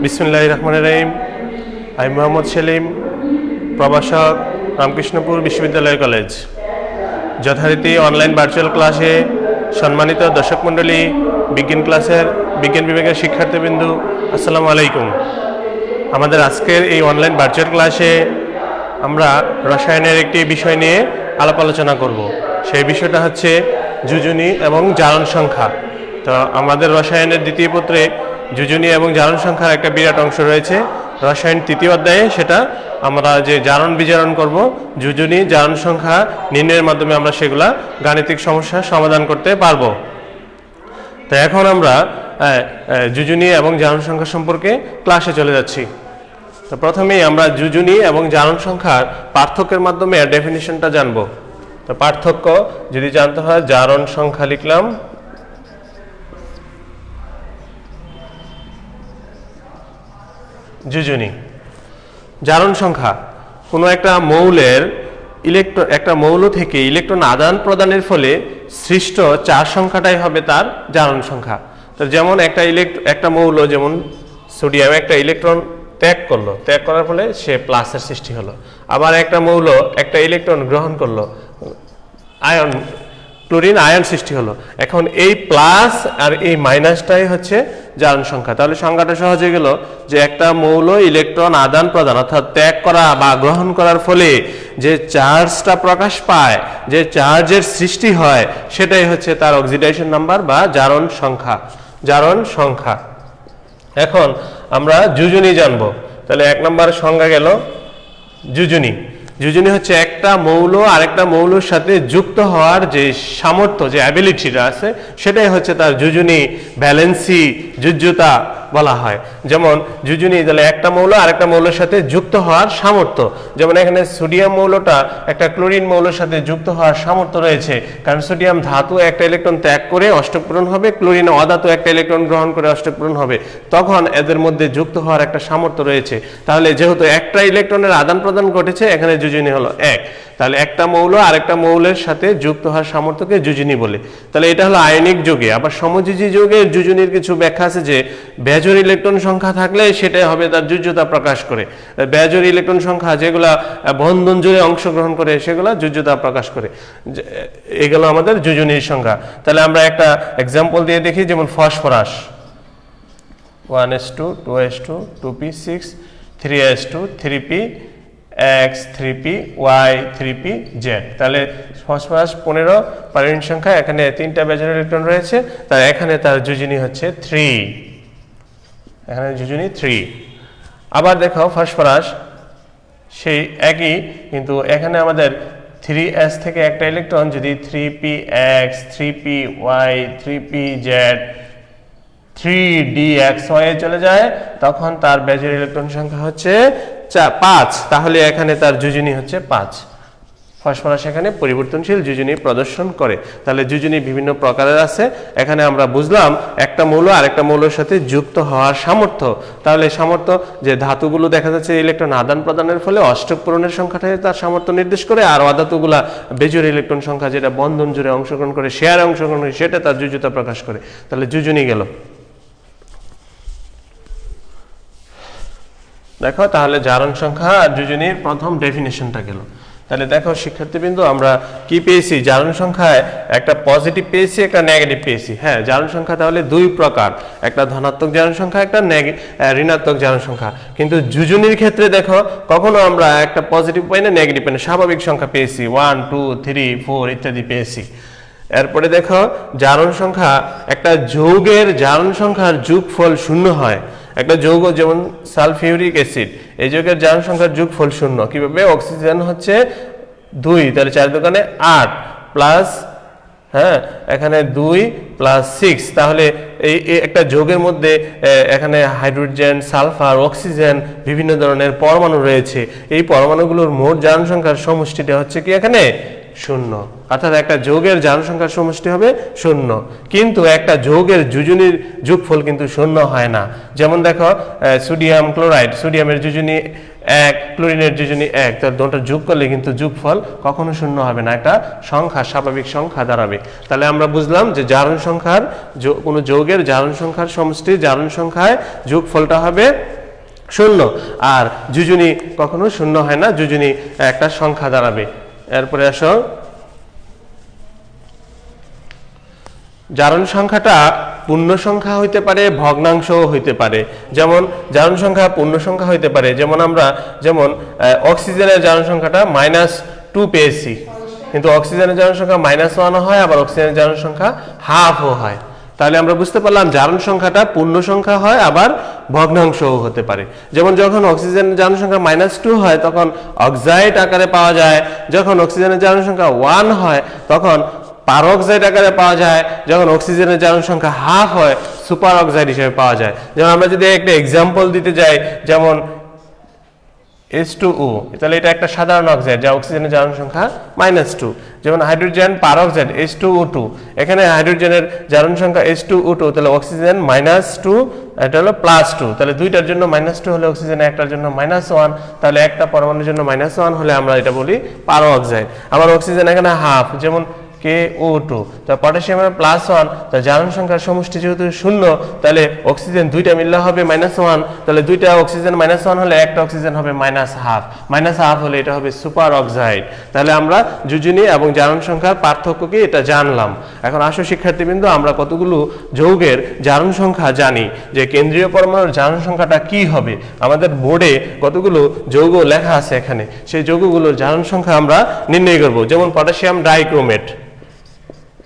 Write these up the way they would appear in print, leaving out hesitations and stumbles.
বিসমিল্লাহির রহমানির রহিম। আমি মোহাম্মদ সেলিম, প্রভাষক, রামকৃষ্ণপুর বিশ্ববিদ্যালয় কলেজ। যথারীতি অনলাইন ভার্চুয়াল ক্লাসে সম্মানিত দর্শক মণ্ডলী, বিজ্ঞান বিভাগের শিক্ষার্থীবৃন্দ, আসসালামু আলাইকুম। আমাদের আজকের এই অনলাইন ভার্চুয়াল ক্লাসে আমরা রসায়নের একটি বিষয় নিয়ে আলাপ আলোচনা করব। সেই বিষয়টা হচ্ছে যোজনী এবং জারণ সংখ্যা। তো আমাদের রসায়নের দ্বিতীয় পত্রে যোজনী এবং জারণ সংখ্যার একটা বিরাট অংশ রয়েছে। রসায়ন তৃতীয় অধ্যায়ে সেটা আমরা যে জারণ বিজারণ করব, যোজনী জারণ সংখ্যা নির্ণয়ের মাধ্যমে আমরা সেগুলা গাণিতিক সমস্যার সমাধান করতে পারবো। তো এখন আমরা যোজনী এবং জারণ সংখ্যা সম্পর্কে ক্লাসে চলে যাচ্ছি। তো প্রথমেই আমরা যোজনী এবং জারণ সংখ্যার পার্থক্যের মাধ্যমে ডেফিনিশনটা জানব। তো পার্থক্য যদি জানতে হয়, জারণ সংখ্যা লিখলাম, যোজনী। জারণ সংখ্যা কোনো একটা মৌলের একটা মৌল থেকে ইলেকট্রন আদান প্রদানের ফলে সৃষ্ট চার সংখ্যাটাই হবে তার জারণ সংখ্যা। তো যেমন একটা মৌল, যেমন সোডিয়াম, একটা ইলেকট্রন ত্যাগ করার ফলে সে প্লাসের সৃষ্টি হলো। আবার একটা মৌল একটা ইলেকট্রন গ্রহণ করলো, ক্লোরিন আয়ন সৃষ্টি হলো। এখন এই প্লাস আর এই মাইনাসটাই হচ্ছে জারণ সংখ্যা। তাহলে সংখ্যাটা সহজ হয়ে গেল যে একটা মৌল ইলেকট্রন আদান প্রদান অর্থাৎ ত্যাগ করা বা গ্রহণ করার ফলে যে চার্জটা প্রকাশ পায়, যে চার্জের সৃষ্টি হয়, সেটাই হচ্ছে তার অক্সিডেশন নাম্বার বা জারণ সংখ্যা। এখন আমরা যোজনী জানবো। তাহলে এক নম্বর সংজ্ঞা গেল যোজনী। যোজনী হচ্ছে একটা মৌল আরেকটা মৌলের সাথে যুক্ত হওয়ার যে সামর্থ্য, যে অ্যাবিলিটিটা আছে, সেটাই হচ্ছে তার যোজনী, ভ্যালেন্সি, যোজ্যতা বলা হয়। যেমন যোজনী, তাহলে একটা মৌল আরেকটা মৌলের সাথে যুক্ত হওয়ার সামর্থ্য। যেমন এখানে সোডিয়াম মৌলটা একটা ক্লোরিন মৌলের সাথে যুক্ত হওয়ার সামর্থ্য রয়েছে, কারণ সোডিয়াম ধাতু একটা ইলেকট্রন ত্যাগ করে অষ্টক পূরণ হবে, ক্লোরিন অধাতু একটা ইলেকট্রন গ্রহণ করে অষ্টক পূরণ হবে, তখন এদের মধ্যে যুক্ত হওয়ার একটা সামর্থ্য রয়েছে। তাহলে যেহেতু একটা ইলেকট্রনের আদান প্রদান ঘটেছে, এখানে যোজনী হলো এক। তাহলে একটা মৌল আরেকটা মৌলের সাথে যুক্ত হওয়ার সামর্থ্যকে যোজনী বলে। তাহলে এটা হলো আয়নিক যৌগে। আবার সমযোজী যৌগের যোজনীর কিছু ব্যাখ্যা আছে, যে বেজোড় ইলেকট্রন সংখ্যা থাকলে সেটাই হবে তার যোজ্যতা প্রকাশ করে। বেজোড় ইলেকট্রন সংখ্যা যেগুলা বন্ধন জুড়ে অংশগ্রহণ করে, সেগুলা যোজ্যতা প্রকাশ করে। এগুলো আমাদের যোজনীর সংখ্যা। তাহলে আমরা একটা এক্সাম্পল দিয়ে দেখি, যেমন phosphorus 1s2 2s2 2p6 3s2 3p(x) 3p(y) 3p(z). তাহলে ফসফরাস 15 পারমাণবিক সংখ্যা, এখানে 3টা বেজোড় ইলেকট্রন রয়েছে, তাই এখানে তার যোজনী হচ্ছে 3। এখানে যোজনী 3। আবার দেখো ফসফরাস সেই একই, কিন্তু এখানে আমাদের 3s থেকে একটা ইলেকট্রন যদি 3p(x) 3p(y) 3p(z) 3dxy চলে যায়, তখন তার বেজোড় ইলেকট্রন সংখ্যা হচ্ছে 5। তাহলে এখানে তার যোজনী হচ্ছে 5। ফসফরাস এখানে পরিবর্তনশীল যোজনী প্রদর্শন করে। তাহলে যোজনী বিভিন্ন প্রকারের আছে। এখানে আমরা বুঝলাম একটা মৌল আরেকটা মৌলের সাথে যুক্ত হওয়ার সামর্থ্য। তাহলে সামর্থ্য যে ধাতুগুলো দেখা যাচ্ছে ইলেকট্রন আদান প্রদানের ফলে অষ্টক পূরণের সংখ্যাটাই তার সামর্থ্য নির্দেশ করে, আর অধাতুগুলা বেজোড় ইলেকট্রন সংখ্যা যেটা বন্ধন জুড়ে অংশগ্রহণ করে, শেয়ারে অংশগ্রহণ করে, সেটা তার যোজ্যতা প্রকাশ করে। তাহলে যোজনী গেল। দেখো, তাহলে জারণ সংখ্যা আর যোজনীর প্রথম ডেফিনেশনটা গেল। তাহলে দেখো শিক্ষার্থীবৃন্দ, আমরা কি পেয়েছি? জারণ সংখ্যায় একটা পজিটিভ পেয়েছি, একটা নেগেটিভ পেয়েছি। হ্যাঁ, জারণ সংখ্যা তাহলে দুই প্রকার, একটা ধনাত্মক জারণ সংখ্যা, একটা ঋণাত্মক জারণ সংখ্যা। কিন্তু যোজনীর ক্ষেত্রে দেখো, কখনো আমরা একটা পজিটিভ পাই না, নেগেটিভ পাই না, স্বাভাবিক সংখ্যা পেয়েছি, 1 2 3 4 ইত্যাদি পেয়েছি। এরপরে দেখো, জারণ সংখ্যা, একটা যৌগের জারণ সংখ্যার যোগফল 0 হয়। একটা যৌগ যেমন সালফিউরিক অ্যাসিড, এই যৌগের জারণ সংখ্যার যোগফল 0। কিভাবে? অক্সিজেন হচ্ছে 2, তাহলে 4 দোকানে 8 প্লাস, হ্যাঁ, এখানে 2 প্লাস 6। তাহলে এই একটা যৌগের মধ্যে এখানে হাইড্রোজেন, সালফার, অক্সিজেন, বিভিন্ন ধরনের পরমাণু রয়েছে। এই পরমাণুগুলোর মোট জারণ সংখ্যার সমষ্টিটা হচ্ছে কি এখানে 0। অর্থাৎ একটা যৌগের জারণ সংখ্যার সমষ্টি হবে 0। কিন্তু একটা যৌগের যোজনীর যোগফল কিন্তু 0 হয় না। যেমন দেখো, সোডিয়াম ক্লোরাইড, সোডিয়ামের যোজনী 1, ক্লোরিনের যোজনী 1, তার দুটো যোগ করলে কিন্তু যোগফল কখনো 0 হবে না, একটা সংখ্যা, স্বাভাবিক সংখ্যা দাঁড়াবে। তাহলে আমরা বুঝলাম যে জারণ সংখ্যার, কোনো যৌগের জারণ সংখ্যার সমষ্টি জারণ সংখ্যায় যোগফলটা হবে শূন্য। আর যোজনী কখনো শূন্য হয় না, যোজনী একটা সংখ্যা দাঁড়াবে। এরপরে আসো, জারণ সংখ্যাটা পূর্ণ সংখ্যা হইতে পারে, ভগ্নাংশও হইতে পারে। যেমন জারণ সংখ্যা পূর্ণ সংখ্যা হইতে পারে, যেমন আমরা অক্সিজেনের জারণ সংখ্যাটা -2 পেয়েছি, কিন্তু অক্সিজেনের জারণ সংখ্যা -1 হয়, আবার অক্সিজেনের জারণ সংখ্যা হাফও হয়। তাহলে আমরা বুঝতে পারলাম জারণ সংখ্যাটা পূর্ণ সংখ্যা হয়, আবার ভগ্নাংশও হতে পারে। যেমন যখন অক্সিজেনের জারণ সংখ্যা -2 হয় তখন অক্সাইড আকারে পাওয়া যায়, যখন অক্সিজেনের জারণ সংখ্যা 1 হয় তখন পারঅক্সাইড আকারে পাওয়া যায়, যখন অক্সিজেনের জারণ সংখ্যা হাফ হয় সুপার অক্সাইড হিসেবে পাওয়া যায়। যেমন আমরা যদি একটা এক্সাম্পল দিতে যাই, যেমন H2O, তাহলে এটা একটা সাধারণ অক্সাইড যা অক্সিজেনের জারণ সংখ্যা -2। যেমন হাইড্রোজেন পারঅক্সাইড H2O2, এখানে হাইড্রোজেনের জারণ সংখ্যা H2O2, তাহলে অক্সিজেন -2, এটা হলো +2, তাহলে দুইটার জন্য -2 হলে অক্সিজেন একটার জন্য -1, তাহলে একটা পরমাণুর জন্য -1 হলে আমরা এটা বলি পারঅক্সাইড। আবার অক্সিজেন এখানে হাফ, যেমন KO2, তো পটাশিয়ামের +1, তো জারণ সংখ্যার সমষ্টি যেহেতু শূন্য, তাহলে অক্সিজেন দুইটা মিললে হবে -1, তাহলে দুইটা অক্সিজেন -1 হলে একটা অক্সিজেন হবে -1/2 হলে এটা হবে সুপার অক্সাইড। তাহলে আমরা যোজনী এবং জারণ সংখ্যার পার্থক্য কি এটা জানলাম। এখন আসো শিক্ষার্থীবৃন্দ, আমরা কতগুলো যৌগের জারণ সংখ্যা জানি, যে কেন্দ্রীয় পরমাণুর জারণ সংখ্যাটা কি হবে। আমাদের বোর্ডে কতগুলো যৌগ লেখা আছে, এখানে সেই যৌগগুলোর জারণ সংখ্যা আমরা নির্ণয় করব। যেমন পটাশিয়াম ডাইক্রোমেট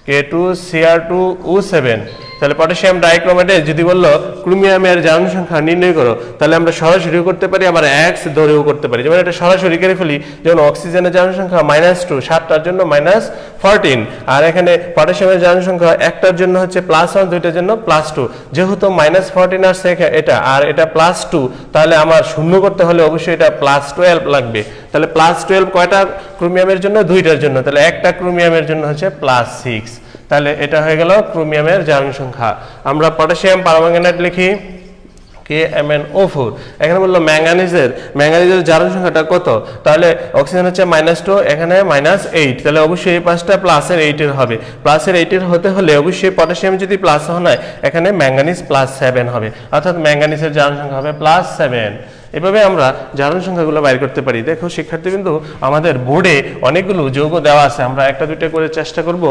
K2Cr2O7, তাহলে পটাশিয়াম ডাইক্রোমেটে যদি বললো ক্রোমিয়ামের জারণ সংখ্যা নির্ণয় করো, তাহলে আমরা সরাসরিও করতে পারি, আবার x ধরেও করতে পারি। যেমন এটা সরাসরি করে ফেলি, যেমন অক্সিজেনের জারণ সংখ্যা -2, 7টার জন্য -14, আর এখানে পটাশিয়ামের জারণ সংখ্যা একটার জন্য হচ্ছে +1, দুইটার জন্য +2। যেহেতু -14 আসছে এটা, আর এটা +2, তাহলে আমার শূন্য করতে হলে অবশ্যই এটা +12 লাগবে। তাহলে +12 কয়টা ক্রোমিয়ামের জন্য? দুইটার জন্য, তাহলে একটা ক্রোমিয়ামের জন্য হচ্ছে +6। তাহলে এটা হয়ে গেল ক্রোমিয়ামের জারণ সংখ্যা। আমরা পটাশিয়াম পারম্যাঙ্গানেট লিখি KMnO4। এখানে বললো ম্যাঙ্গানিজের জারণ সংখ্যাটা কত? তাহলে অক্সিজেন হচ্ছে -2, এখানে -8, তাহলে অবশ্যই এই পাঁচটা +8 হবে। +8 হতে হলে অবশ্যই পটাশিয়াম যদি +1 হয়, এখানে ম্যাঙ্গানিজ +7 হবে, অর্থাৎ ম্যাঙ্গানিজের জারণ সংখ্যা হবে +7। এভাবে আমরা জারণ সংখ্যাগুলো বাইর করতে পারি। দেখো শিক্ষার্থীবৃন্দ, আমাদের বোর্ডে অনেকগুলো যৌগ দেওয়া আছে, আমরা একটা দুইটা করে চেষ্টা করব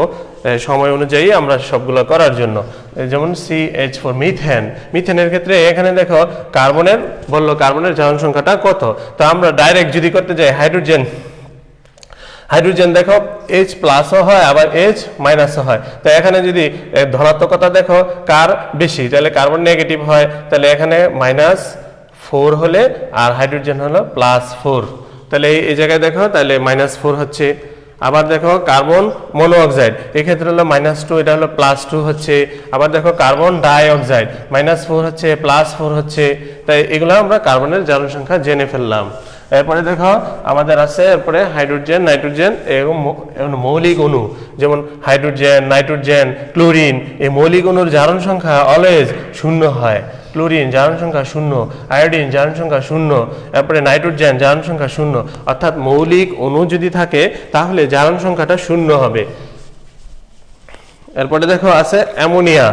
সময় অনুযায়ী আমরা সবগুলো করার জন্য। যেমন CH4 মিথেনের ক্ষেত্রে এখানে দেখো কার্বনের বললো কার্বনের জারণ সংখ্যাটা কত। তো আমরা ডাইরেক্ট যদি করতে যাই, হাইড্রোজেন দেখো H+ হয়, আবার H- হয়। তো এখানে যদি ধনাত্মকতা দেখো কার বেশি, তাহলে কার্বন নেগেটিভ হয়, তাহলে এখানে -4 হলে, আর হাইড্রোজেন হলো +4, তাহলে এই জায়গায় দেখো তাহলে -4 হচ্ছে। আবার দেখো কার্বন মনোঅক্সাইড, এক্ষেত্রে হলো -2, এটা হলো +2 হচ্ছে। আবার দেখো কার্বন ডাইঅক্সাইড -4 হচ্ছে, +4 হচ্ছে। তাই এগুলো আমরা কার্বনের জারণ সংখ্যা জেনে ফেললাম। এরপরে দেখো আমাদের আছে এরপরে হাইড্রোজেন, নাইট্রোজেন এবং মৌলিক অণু, যেমন হাইড্রোজেন, নাইট্রোজেন, ক্লোরিন, এই মৌলিক অণুর জারণ সংখ্যা অলওয়েজ 0 হয়। ক্লোরিন জারণ সংখ্যা 0, আয়োডিন জারণ সংখ্যা 0, এরপরে নাইট্রোজেন জারণ সংখ্যা 0, অর্থাৎ মৌলিক অণু যদি থাকে তাহলে জারণ সংখ্যাটা 0 হবে। এরপরে দেখো আছে অ্যামোনিয়া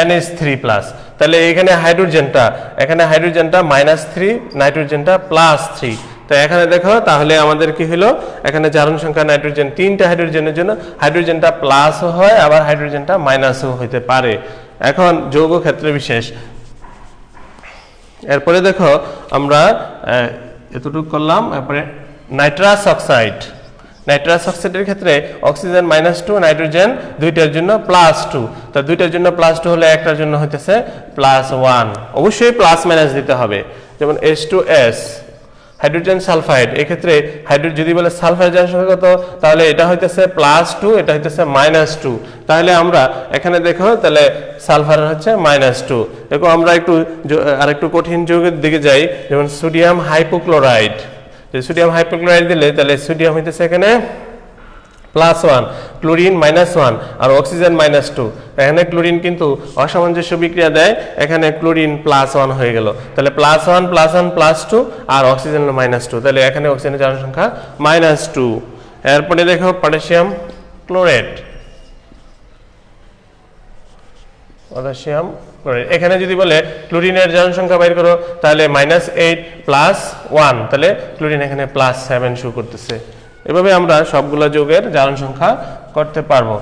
NH3+, তাহলে এখানে হাইড্রোজেনটা -3, নাইট্রোজেনটা +3। তো এখানে দেখো তাহলে আমাদের কি হলো, এখানে জারণ সংখ্যা নাইট্রোজেন, 3টা হাইড্রোজেনের জন্য হাইড্রোজেনটা প্লাসও হয়, আবার হাইড্রোজেনটা মাইনাসও হতে পারে। এখন যৌগ ক্ষেত্রে বিশেষ। এরপরে দেখো আমরা এতটুকু করলাম। এরপরে নাইট্রাস অক্সাইডের ক্ষেত্রে অক্সিজেন -2, নাইট্রোজেন দুইটার জন্য +2, তো দুইটার জন্য +2 হলে একটার জন্য হইতেছে +1, অবশ্যই প্লাস মাইনাস দিতে হবে। যেমন H2S, হাইড্রোজেন সালফাইড, এক্ষেত্রে যদি বলে সালফাইড জারণ সংখ্যা কত, তাহলে এটা হইতেছে +2, এটা হইতেছে -2, তাহলে আমরা এখানে দেখো তাহলে সালফার হচ্ছে -2। দেখো আমরা আরেকটু কঠিন যৌগের দিকে যাই, যেমন সোডিয়াম হাইপোক্লোরাইড। সোডিয়াম হাইপোক্লোরাইড দিলে তাহলে সোডিয়াম হইতেছে এখানে +1, ক্লোরিন -1, আর অক্সিজেন -2। এখানে ক্লোরিন কিন্তু অসামঞ্জস্য বিক্রিয়া দেয়, এখানে ক্লোরিন +1 হয়ে গেল, তাহলে +1 +1 +2, আর অক্সিজেন -2, তাহলে এখানে অক্সিজেনের জারণ সংখ্যা -2। এরপরে দেখো পটাশিয়াম ক্লোরেট, এখানে যদি বলে ক্লোরিনের জারণ সংখ্যা বাইর করো, তাহলে -8 + 1, তাহলে ক্লোরিন এখানে +7 শো করতেছে। এভাবে আমরা সবগুলো যৌগের জারণ সংখ্যা করতে পারবো।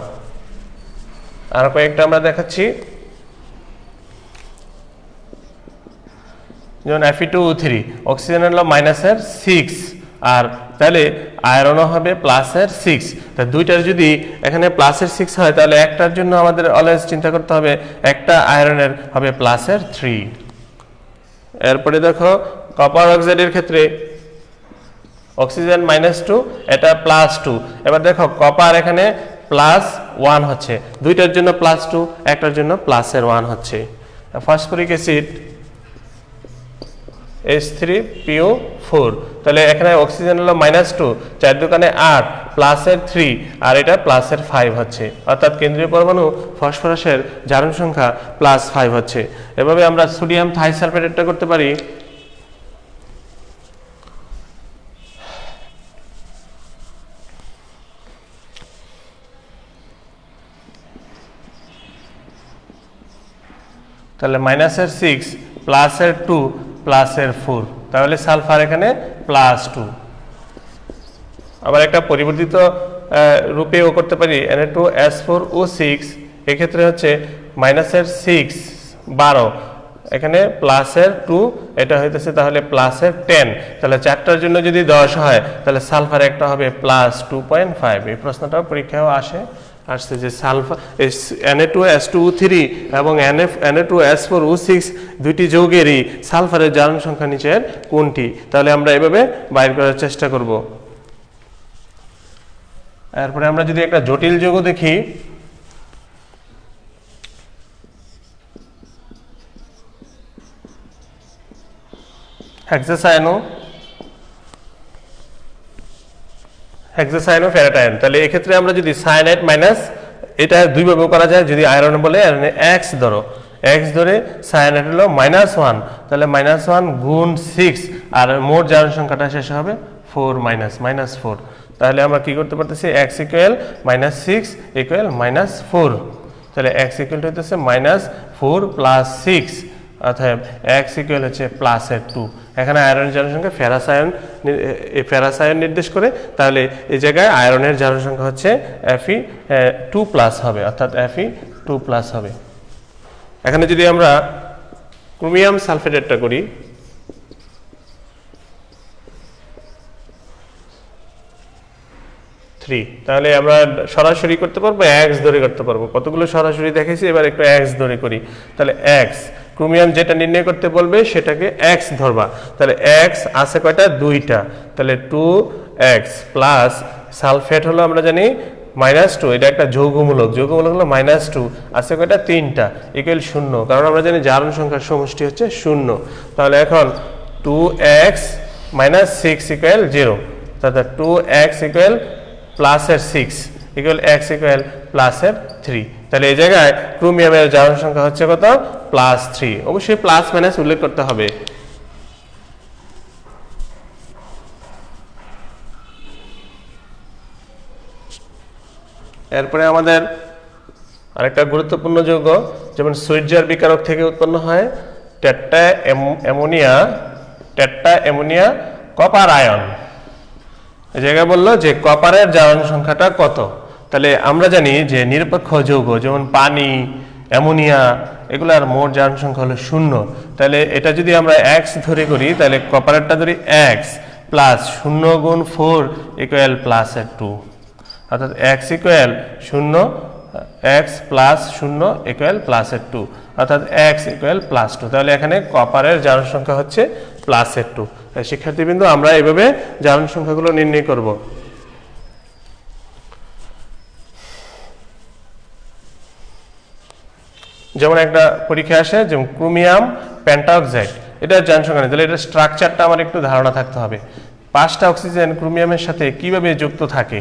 আর কয়েকটা আমরা দেখাচ্ছি, যেমন Fe2O3, অক্সিজেন হলো -6, আর তাহলে আয়রনও হবে +6। তা দুইটার যদি এখানে +6 হয়, তাহলে একটার জন্য আমাদের অলওয়েজ চিন্তা করতে হবে একটা আয়রনের হবে +3। এরপরে দেখো কপার অক্সাইডের ক্ষেত্রে অক্সিজেন -2, এটা +2। এবার দেখো কপার এখানে +1 হচ্ছে, দুইটার জন্য +2, একটার জন্য +1 হচ্ছে। ফসফরিক অ্যাসিড H3PO4, তাহলে এখানে অক্সিজেন হলো -2, 4 দোকানে 8, +3, আর এটা +5 হচ্ছে, অর্থাৎ কেন্দ্রীয় পরমাণু ফসফরাসের জারণ সংখ্যা +5 হচ্ছে। এভাবে আমরা সোডিয়াম থাইসালফেটেরটা করতে পারি। তাহলে -6, +2, +4, তাহলে সালফার এখানে +2। আবার একটা পরিবর্তিত রূপেও করতে পারি, Na2S4O6, এক্ষেত্রে হচ্ছে -6, 12, এখানে +2, এটা হইতেছে তাহলে +10, তাহলে চারটার জন্য যদি 10 হয়, তাহলে সালফার একটা হবে +2.5। এই প্রশ্নটাও পরীক্ষায়ও আসছে যে সালফার Na2S2O3 এবং Na2S4O6 দুইটি যৌগেরই সালফারের জারণ সংখ্যা নিচের কোনটি? তাহলে আমরা এভাবে বাইর করার চেষ্টা করব। এরপরে আমরা যদি একটা জটিল যৌগ দেখি, হেক্সাসায়ানোফেরাটাইন, তাহলে এক্ষেত্রে আমরা যদি সায়ানাইড মাইনাস, এটা দুইভাবে করা যায়। যদি আয়রন বলে X ধরো, X ধরে সায়ানাইড হলো -1, তাহলে -1 গুণ 6, আর মোট জারণ সংখ্যাটা শেষ হবে 4 -4। তাহলে আমরা কি করতে পারতেছি, X = -6 = -4, তাহলে X হইতেছে -4 + 6, অর্থাৎ X হচ্ছে +2। এখানে আয়রনের জারণ সংখ্যা ফেরাসায়ন নির্দেশ করে, তাহলে এই জায়গায় আয়রনের জারণ সংখ্যা হচ্ছে Fe2+ হবে, অর্থাৎ Fe2+ হবে। এখানে যদি আমরা ক্রোমিয়াম সালফেটেরটা করি, তাহলে আমরা সরাসরি করতে পারবো, X ধরে করতে পারবো। কতগুলো সরাসরি দেখেছি, এবার একটু X ধরে করি। তাহলে X, ক্রোমিয়াম যেটা নির্ণয় করতে বলবে সেটাকে X ধরবা। তাহলে X আছে কয়টা? 2টা, তাহলে 2X প্লাস সালফেট হলো আমরা জানি -2, এটা একটা যৌগমূলক হলো -2, আছে কয়টা? 3টা, ইকুয়াল 0, কারণ আমরা জানি জারণ সংখ্যার সমষ্টি হচ্ছে 0। তাহলে এখন 2X - 6 = 0, তাহলে 2X +6 = X +3। তাহলে এই জায়গায় ক্রোমিয়ামের জারণ সংখ্যা হচ্ছে কত? +3। অবশ্যই প্লাস মাইনাস উল্লেখ করতে হবে। এরপরে আমাদের আরেকটা গুরুত্বপূর্ণ যৌগ, যেমন সুইটজার বিকারক থেকে উৎপন্ন হয় টেট্টা অ্যামোনিয়া কপার আয়ন। এই জায়গায় বললো যে কপারের জারণ সংখ্যাটা কত। তাহলে আমরা জানি যে নিরপেক্ষ যৌগ যেমন পানি, অ্যামোনিয়া, এগুলার মোট জারণ সংখ্যা হলো 0। তাহলে এটা যদি আমরা X ধরে করি, তাহলে কপারেরটা ধরি X প্লাস 0 গুণ 4 = +2, অর্থাৎ X = 0, X প্লাস 0 = +2, অর্থাৎ X = +2। তাহলে এখানে কপারের জারণ সংখ্যা হচ্ছে +2। শিক্ষার্থীবৃন্দ, আমরা এইভাবে জারণ সংখ্যাগুলো নির্ণয় করব। যেমন একটা পরীক্ষা আসে, যেমন ক্রোমিয়াম পেন্টাঅক্সাইড, এটার জারণ সংখ্যা নেই, তাহলে এটার স্ট্রাকচারটা আমার একটু ধারণা থাকতে হবে। 5টা অক্সিজেন ক্রোমিয়ামের সাথে কিভাবে যুক্ত থাকে,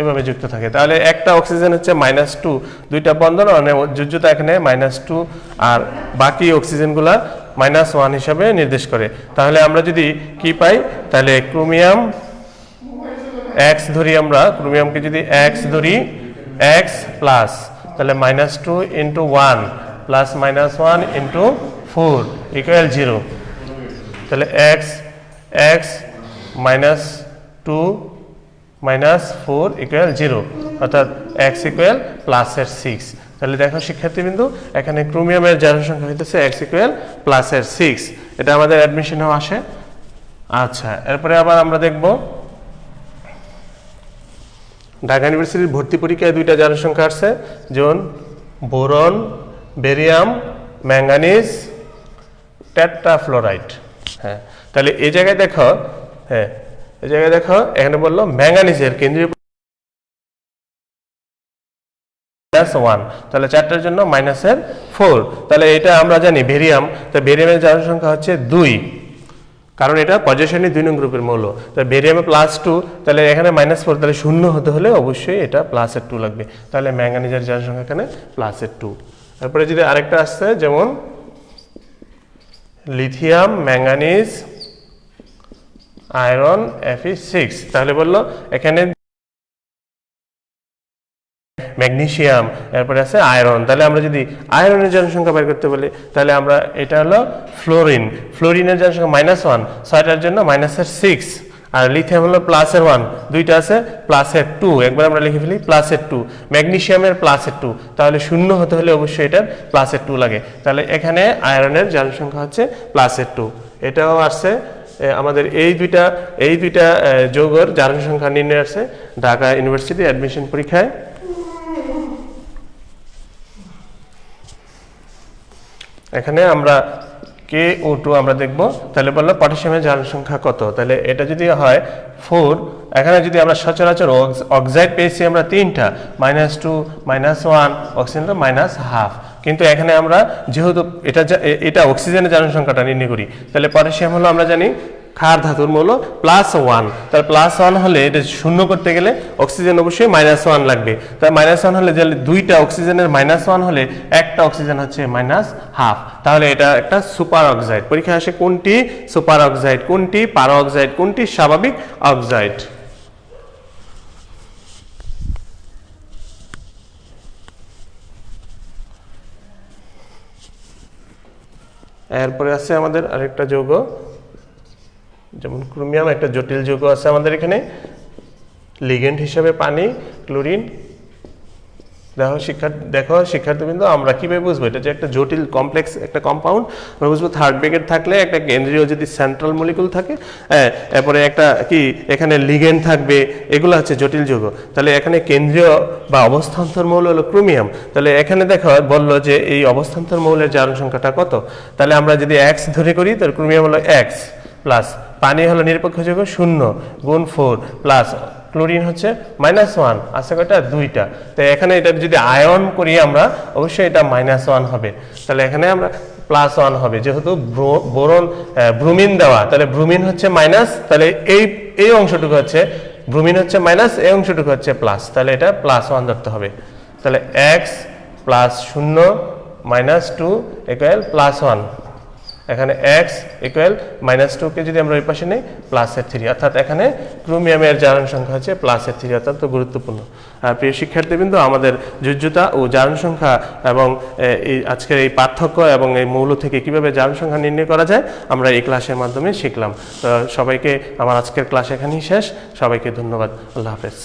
এভাবে যুক্ত থাকে। তাহলে একটা অক্সিজেন হচ্ছে -2, 2টা বন্ধন, মানে যোজ্যতা এখানে -2, আর বাকি অক্সিজেনগুলা -1 হিসাবে নির্দেশ করে। তাহলে আমরা যদি কি পাই, তাহলে ক্রোমিয়াম X ধরি, আমরা ক্রোমিয়ামকে যদি X ধরি, এক্স প্লাস তাহলে -2 ইন্টু 1 প্লাস -1 ইন্টু 4 ইকুয়াল 0। তাহলে এক্স -2 -4 ইকুয়াল 0, অর্থাৎ x ইকুয়াল প্লাসের 6। তাহলে দেখো শিক্ষার্থীবৃন্দু, এখানে ক্রোমিয়ামের জারণ সংখ্যা হইতেছে x ইকুয়াল প্লাসের 6। এটা আমাদের অ্যাডমিশনেও আসে। আচ্ছা, এরপরে আবার আমরা দেখব ঢাকা ইউনিভার্সিটির ভর্তি পরীক্ষায় দুইটা জারণ সংখ্যা আসছে, যেমন বোরন, বেরিয়াম, ম্যাঙ্গানিজ, টেট্রাফ্লোরাইড। হ্যাঁ, তাহলে এই জায়গায় দেখো, এখানে বললো ম্যাঙ্গানিজের কেন্দ্রীয় -1, তাহলে 4টার জন্য -4। তাহলে এটা আমরা জানি বেরিয়াম, তো বেরিয়ামের জারণ সংখ্যা হচ্ছে 2, কারণ এটা পজিশনে 2 নং গ্রুপের মৌল। তো বেরিয়ামে +2, তাহলে এখানে -4, তাহলে 0 হতে হলে অবশ্যই এটা +2 লাগবে। তাহলে ম্যাঙ্গানিজের জারণ সংখ্যা এখানে +2। তারপরে যদি আরেকটা আসছে, যেমন লিথিয়াম, ম্যাঙ্গানিজ, আয়রন, Fe6, তাহলে বললো এখানে ম্যাগনেসিয়াম, এরপরে আছে আয়রন। তাহলে আমরা যদি আয়রনের জারণ সংখ্যা বের করতে বলি, তাহলে আমরা এটা হলো ফ্লোরিনের জারণ সংখ্যা -1, 6টার জন্য -6। আর লিথিয়াম হলো +1, দুইটা আছে +2, একবার আমরা লিখে ফেলি +2। ম্যাগনেসিয়ামের +2, তাহলে 0 হতে হলে অবশ্যই এটার +2 লাগে। তাহলে এখানে আয়রনের জারণ সংখ্যা হচ্ছে +2। এটাও আসছে আমাদের এই দুইটা যৌগের জারণ সংখ্যা নির্ণয় আসছে ঢাকা ইউনিভার্সিটি অ্যাডমিশন পরীক্ষায়। এখানে আমরা KO2 আমরা দেখব। তাহলে বললো পটাশিয়ামের জারণ সংখ্যা কত। তাহলে এটা যদি হয় 4, এখানে যদি আমরা সচরাচর অক্সাইড পেয়েছি আমরা 3টা, -2, -1, অক্সিজেন -1/2। কিন্তু এখানে আমরা যেহেতু এটা অক্সিজেনের জারণ সংখ্যাটা নির্ণয় করি, তাহলে পটাশিয়াম হলো আমরা জানি ক্ষার ধাতুর মৌল +1। তাহলে +1 হলে এটা 0 করতে গেলে অক্সিজেন অবশ্যই -1 লাগবে। তাহলে -1 হলে দুইটা অক্সিজেনের -1 হলে একটা অক্সিজেন হচ্ছে -1/2। তাহলে এটা একটা সুপার অক্সাইড। পরীক্ষা আসে কোনটি সুপার অক্সাইড, কোনটি পারা অক্সাইড, কোনটি স্বাভাবিক অক্সাইড। এরপরে আছে আমাদের আরেকটা যৌগ, যেমন ক্রোমিয়াম, একটা জটিল যৌগ আছে আমাদের এখানে। লিগেন্ড হিসেবে পানি, ক্লোরিন। দেখো শিক্ষার্থীবৃন্দ, আমরা কিভাবে বুঝবো এটা যে একটা জটিল কমপ্লেক্স একটা কম্পাউন্ড। আমরা বুঝবো থার্ড ব্র্যাকেট থাকলে একটা কেন্দ্রীয় যদি সেন্ট্রাল মলিকুল থাকে, এরপরে একটা কি এখানে লিগেন্ড থাকবে, এগুলো হচ্ছে জটিল যৌগ। তাহলে এখানে কেন্দ্রীয় বা অবস্থান্তর মৌল হলো ক্রোমিয়াম। তাহলে এখানে দেখো বললো যে এই অবস্থান্তর মৌলের জারণ সংখ্যাটা কত। তাহলে আমরা যদি x ধরে করি, তাহলে ক্রোমিয়াম হলো x প্লাস পানি হলো নিরপেক্ষ যৌগ 0 গুণ 4 প্লাস ক্লোরিন হচ্ছে -1, আছে কয়টা 2টা। তো এখানে এটা যদি আয়ন করি আমরা, অবশ্যই এটা -1 হবে। তাহলে এখানে আমরা +1 হবে, যেহেতু বোরন ব্রোমিন দেওয়া, তাহলে ব্রোমিন হচ্ছে মাইনাস, তাহলে এই অংশটুকু হচ্ছে ব্রোমিন হচ্ছে মাইনাস, এই অংশটুকু হচ্ছে প্লাস, তাহলে এটা +1 ধরতে হবে। তাহলে x + 0 - 2 = +1। এখানে x ইকুয়াল -2 কে যদি আমরা ওই পাশে নেই +3, অর্থাৎ এখানে ক্রোমিয়ামের জারণ সংখ্যা হচ্ছে +3, অর্থাৎ গুরুত্বপূর্ণ। প্রিয় শিক্ষার্থীবৃন্দ, আমাদের যোজ্যতা ও জারণ সংখ্যা এবং এই আজকের এই পার্থক্য এবং এই মৌল থেকে কিভাবে জারণ সংখ্যা নির্ণয় করা যায় আমরা এই ক্লাসের মাধ্যমে শিখলাম। সবাইকে আমার আজকের ক্লাস এখানেই শেষ। সবাইকে ধন্যবাদ। আল্লাহ হাফেজ।